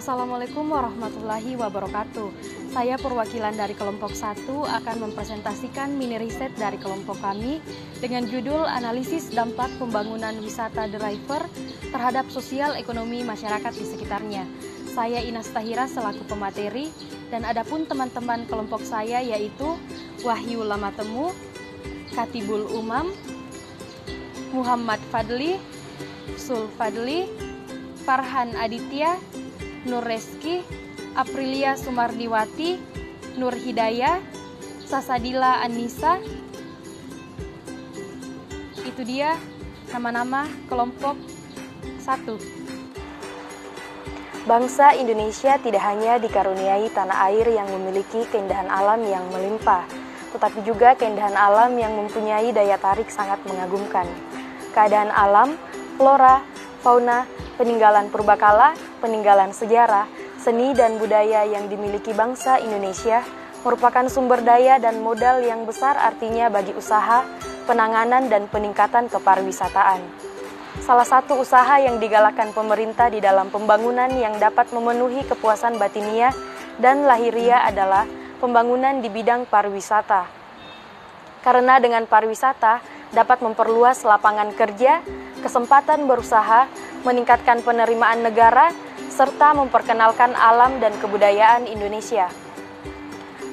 Assalamualaikum warahmatullahi wabarakatuh. Saya perwakilan dari kelompok 1 akan mempresentasikan mini riset dari kelompok kami dengan judul Analisis Dampak Pembangunan Wisata Driver terhadap Sosial Ekonomi Masyarakat di sekitarnya. Saya Inas Tahira selaku pemateri dan adapun teman-teman kelompok saya yaitu Wahyu Lamatemu, Katibul Umam, Muhammad Fadli, Sul Fadli, Farhan Aditya, Nur Reski, Aprilia Sumardiwati, Nur Hidayah, Sasadila Anissa. Itu dia nama-nama kelompok 1. Bangsa Indonesia tidak hanya dikaruniai tanah air yang memiliki keindahan alam yang melimpah, tetapi juga keindahan alam yang mempunyai daya tarik sangat mengagumkan. Keadaan alam, flora, fauna, peninggalan purbakala, peninggalan sejarah, seni dan budaya yang dimiliki bangsa Indonesia merupakan sumber daya dan modal yang besar artinya bagi usaha, penanganan dan peningkatan kepariwisataan. Salah satu usaha yang digalakkan pemerintah di dalam pembangunan yang dapat memenuhi kepuasan batiniah dan lahiriah adalah pembangunan di bidang pariwisata. Karena dengan pariwisata dapat memperluas lapangan kerja, kesempatan berusaha, meningkatkan penerimaan negara, serta memperkenalkan alam dan kebudayaan Indonesia.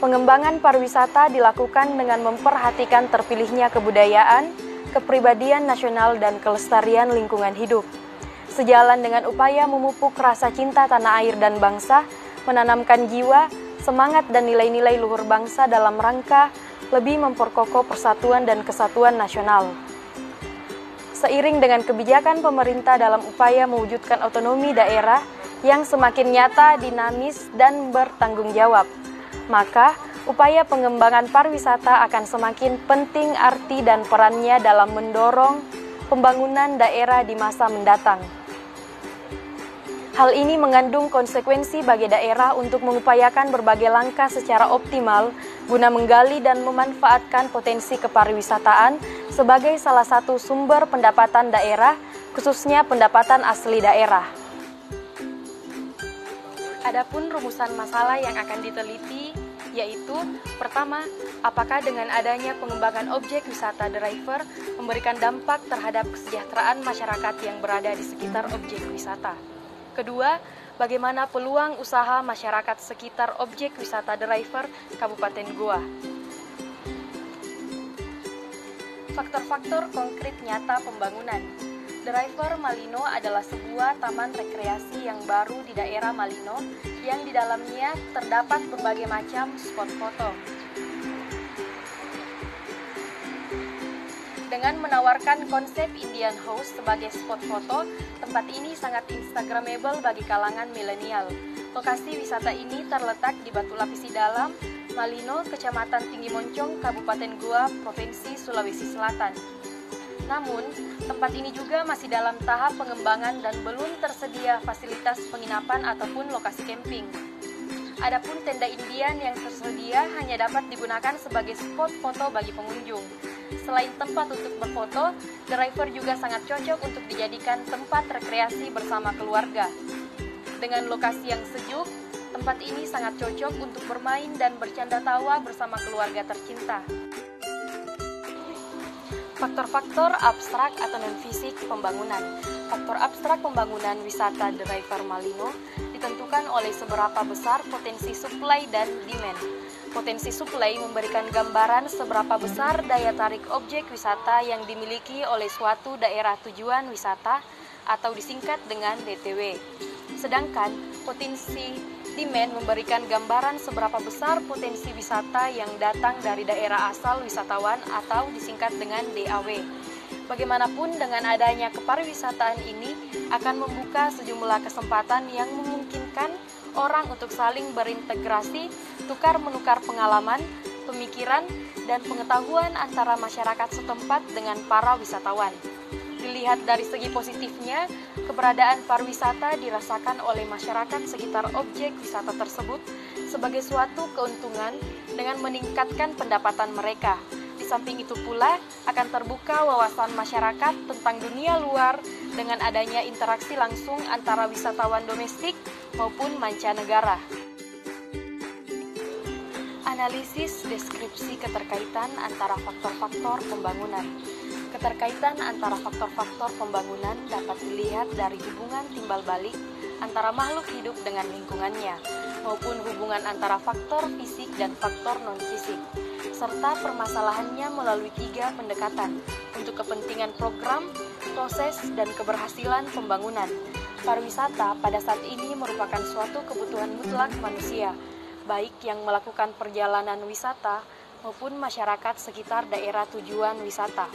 Pengembangan pariwisata dilakukan dengan memperhatikan terpilihnya kebudayaan, kepribadian nasional dan kelestarian lingkungan hidup. Sejalan dengan upaya memupuk rasa cinta tanah air dan bangsa, menanamkan jiwa, semangat dan nilai-nilai luhur bangsa dalam rangka lebih memperkokoh persatuan dan kesatuan nasional. Seiring dengan kebijakan pemerintah dalam upaya mewujudkan otonomi daerah yang semakin nyata, dinamis, dan bertanggung jawab, maka upaya pengembangan pariwisata akan semakin penting arti dan perannya dalam mendorong pembangunan daerah di masa mendatang. Hal ini mengandung konsekuensi bagi daerah untuk mengupayakan berbagai langkah secara optimal guna menggali dan memanfaatkan potensi kepariwisataan sebagai salah satu sumber pendapatan daerah, khususnya pendapatan asli daerah. Adapun rumusan masalah yang akan diteliti yaitu pertama, apakah dengan adanya pengembangan objek wisata driver memberikan dampak terhadap kesejahteraan masyarakat yang berada di sekitar objek wisata. Kedua, bagaimana peluang usaha masyarakat sekitar objek wisata driver Kabupaten Goa. Faktor-faktor konkret nyata pembangunan. Driver Malino adalah sebuah taman rekreasi yang baru di daerah Malino yang di dalamnya terdapat berbagai macam spot foto. Dengan menawarkan konsep Indian House sebagai spot foto, tempat ini sangat instagramable bagi kalangan milenial. Lokasi wisata ini terletak di Batu Lapisi Dalam, Malino, Kecamatan Tinggi Moncong, Kabupaten Goa, Provinsi Sulawesi Selatan. Namun, tempat ini juga masih dalam tahap pengembangan dan belum tersedia fasilitas penginapan ataupun lokasi camping. Adapun tenda Indian yang tersedia hanya dapat digunakan sebagai spot foto bagi pengunjung. Selain tempat untuk berfoto, driver juga sangat cocok untuk dijadikan tempat rekreasi bersama keluarga. Dengan lokasi yang sejuk, tempat ini sangat cocok untuk bermain dan bercanda tawa bersama keluarga tercinta. Faktor-faktor abstrak atau non-fisik pembangunan. Faktor abstrak pembangunan wisata driver Malino ditentukan oleh seberapa besar potensi supply dan demand. Potensi supply memberikan gambaran seberapa besar daya tarik objek wisata yang dimiliki oleh suatu daerah tujuan wisata atau disingkat dengan DTW. Sedangkan potensi demand memberikan gambaran seberapa besar potensi wisata yang datang dari daerah asal wisatawan atau disingkat dengan DAW. Bagaimanapun dengan adanya kepariwisataan ini akan membuka sejumlah kesempatan yang memungkinkan orang untuk saling berintegrasi, tukar-menukar pengalaman, pemikiran, dan pengetahuan antara masyarakat setempat dengan para wisatawan. Dilihat dari segi positifnya, keberadaan pariwisata dirasakan oleh masyarakat sekitar objek wisata tersebut sebagai suatu keuntungan dengan meningkatkan pendapatan mereka. Di samping itu pula akan terbuka wawasan masyarakat tentang dunia luar dengan adanya interaksi langsung antara wisatawan domestik maupun mancanegara. Analisis deskripsi keterkaitan antara faktor-faktor pembangunan. Keterkaitan antara faktor-faktor pembangunan dapat dilihat dari hubungan timbal balik antara makhluk hidup dengan lingkungannya, maupun hubungan antara faktor fisik dan faktor non-fisik, serta permasalahannya melalui 3 pendekatan untuk kepentingan program, proses, dan keberhasilan pembangunan. Pariwisata pada saat ini merupakan suatu kebutuhan mutlak manusia, baik yang melakukan perjalanan wisata maupun masyarakat sekitar daerah tujuan wisata.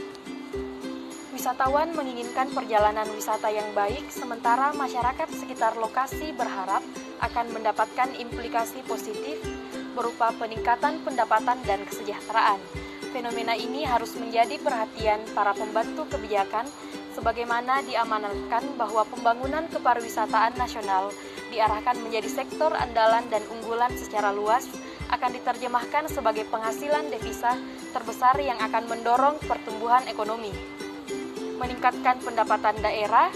Wisatawan menginginkan perjalanan wisata yang baik, sementara masyarakat sekitar lokasi berharap akan mendapatkan implikasi positif berupa peningkatan pendapatan dan kesejahteraan. Fenomena ini harus menjadi perhatian para pembantu kebijakan, sebagaimana diamanatkan bahwa pembangunan kepariwisataan nasional diarahkan menjadi sektor andalan dan unggulan secara luas, akan diterjemahkan sebagai penghasilan devisa terbesar yang akan mendorong pertumbuhan ekonomi, meningkatkan pendapatan daerah,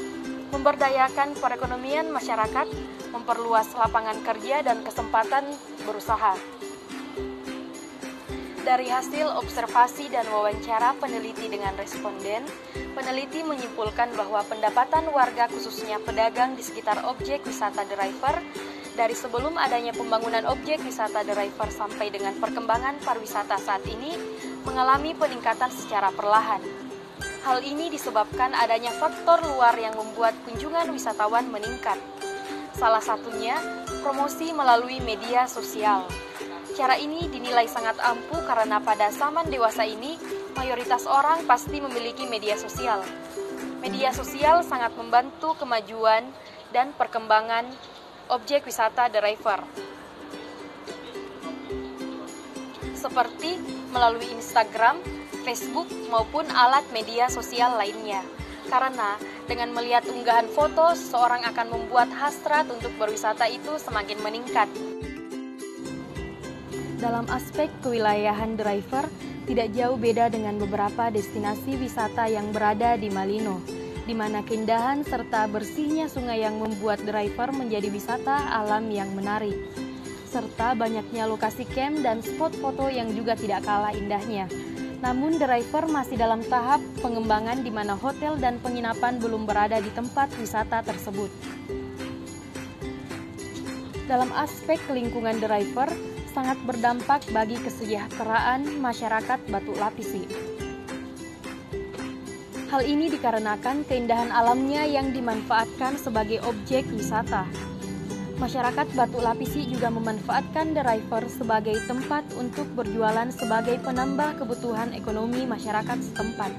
memberdayakan perekonomian masyarakat, memperluas lapangan kerja dan kesempatan berusaha. Dari hasil observasi dan wawancara peneliti dengan responden, peneliti menyimpulkan bahwa pendapatan warga khususnya pedagang di sekitar objek wisata driver dari sebelum adanya pembangunan objek wisata driver sampai dengan perkembangan pariwisata saat ini mengalami peningkatan secara perlahan. Hal ini disebabkan adanya faktor luar yang membuat kunjungan wisatawan meningkat. Salah satunya, promosi melalui media sosial. Cara ini dinilai sangat ampuh karena pada zaman dewasa ini, mayoritas orang pasti memiliki media sosial. Media sosial sangat membantu kemajuan dan perkembangan objek wisata driver, seperti melalui Instagram, Facebook, maupun alat media sosial lainnya. Karena dengan melihat unggahan foto, seseorang akan membuat hasrat untuk berwisata itu semakin meningkat. Dalam aspek kewilayahan driver, tidak jauh beda dengan beberapa destinasi wisata yang berada di Malino, di mana keindahan serta bersihnya sungai yang membuat driver menjadi wisata alam yang menarik, serta banyaknya lokasi camp dan spot foto yang juga tidak kalah indahnya. Namun driver masih dalam tahap pengembangan di mana hotel dan penginapan belum berada di tempat wisata tersebut. Dalam aspek lingkungan driver, sangat berdampak bagi kesejahteraan masyarakat Batu Lapisi. Hal ini dikarenakan keindahan alamnya yang dimanfaatkan sebagai objek wisata. Masyarakat Batu Lapisi juga memanfaatkan driver sebagai tempat untuk berjualan sebagai penambah kebutuhan ekonomi masyarakat setempat.